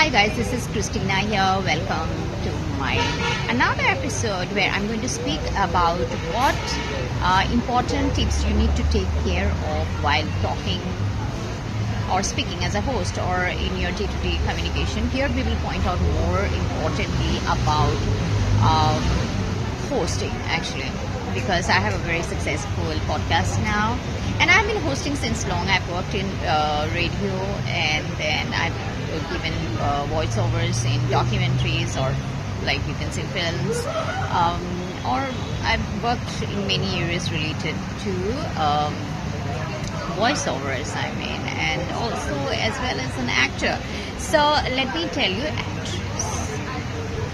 Hi guys, this is Kristna here. Welcome to my another episode where I'm going to speak about what important tips you need to take care of while talking or speaking as a host or in your day-to-day communication. Here we will point out more importantly about hosting actually, because I have a very successful podcast now and I've been hosting since long. I've worked in radio, and then I've given voiceovers in documentaries, or like you can say films, or I've worked in many areas related to voiceovers, and also as well as an actor. So let me tell you, actress,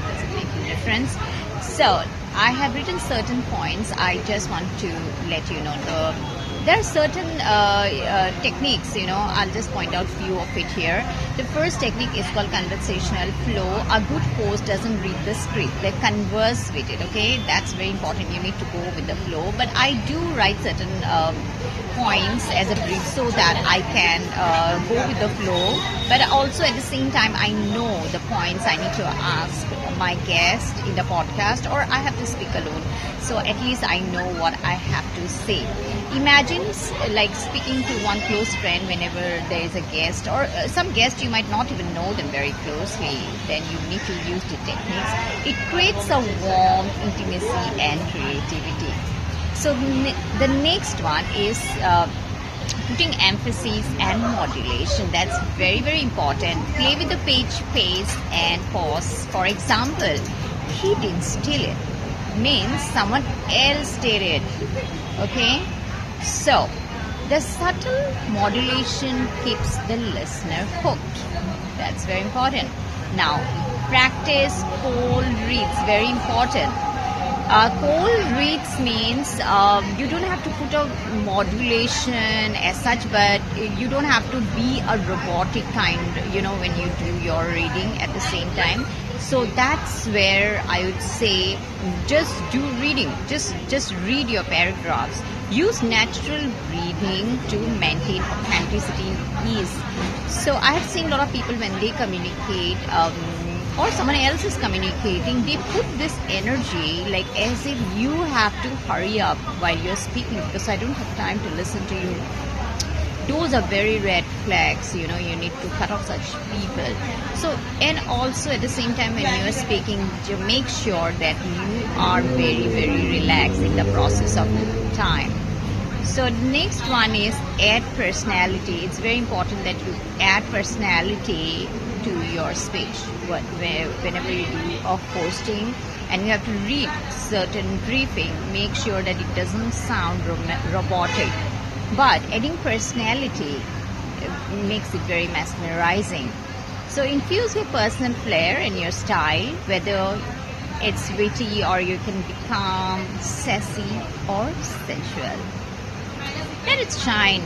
does it make a difference? So I have written certain points. I just want to let you know there are certain techniques, I'll just point out few of it here. The first technique is called conversational flow. A good host doesn't read the script, they converse with it, okay? That's very important. You need to go with the flow. But I do write certain points as a brief so that I can go with the flow. But also at the same time, I know the points I need to ask my guest in the podcast, or I have to speak alone. So at least I know what I have to say. Imagine like speaking to one close friend whenever there is a guest, or some guest you might not even know them very closely. Then you need to use the techniques. It creates a warmth, intimacy and creativity. So the next one is putting emphasis and modulation. That's very, very important. Play with the page, pace and pause. For example, he didn't steal it means someone else did it. Okay? So, the subtle modulation keeps the listener hooked. That's very important. Now, practice cold reads. Very important. Cold reads means you don't have to put a modulation as such, but you don't have to be a robotic kind, when you do your reading at the same time. So that's where I would say just do reading. Just read your paragraphs. Use natural breathing to maintain authenticity and ease. So I have seen a lot of people when they communicate, or someone else is communicating, they put this energy like as if you have to hurry up while you're speaking because I don't have time to listen to you. Those are very red flags, you need to cut off such people. So, and also at the same time when you are speaking, to make sure that you are very, very relaxed in the process of time. So the next one is add personality. It's very important that you add personality to your speech. Whenever you do a hosting and you have to read certain briefing, make sure that it doesn't sound robotic. But adding personality makes it very mesmerizing. So infuse your personal flair in your style, whether it's witty or you can be calm, sassy or sensual. Let it shine,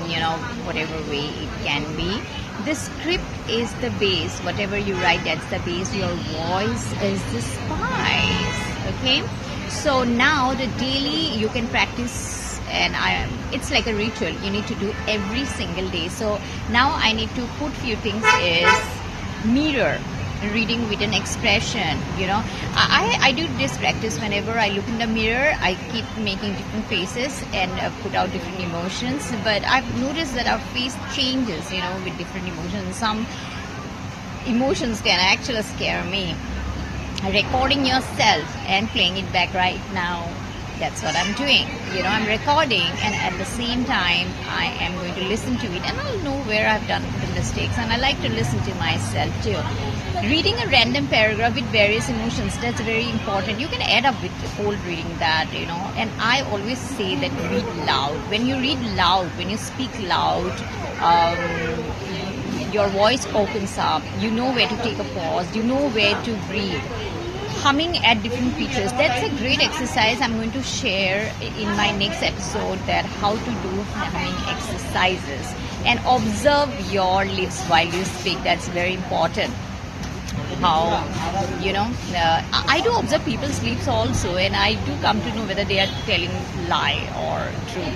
whatever way it can be. The script is the base. Whatever you write, that's the base. Your voice is the spice. Okay? So now the daily you can practice, and it's like a ritual you need to do every single day. So now I need to put few things is mirror, reading with an expression. I do this practice whenever I look in the mirror. I keep making different faces and put out different emotions, but I've noticed that our face changes with different emotions. Some emotions can actually scare me. Recording yourself and playing it back right now, that's what I'm doing. I'm recording, and at the same time I am going to listen to it, and I'll know where I've done the mistakes, and I like to listen to myself too. Reading a random paragraph with various emotions, that's very important. You can add up with cold reading that, and I always say that read loud. When you read loud, when you speak loud, your voice opens up. You know where to take a pause, you know where to breathe. Humming at different pitches, that's a great exercise. I'm going to share in my next episode that how to do humming exercises, and observe your lips while you speak. That's very important. how, I do observe people's sleeps also, and I do come to know whether they are telling lie or true.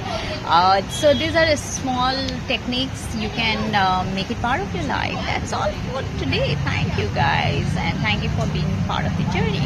So these are small techniques. You can make it part of your life. That's all for today. Thank you guys, and thank you for being part of the journey.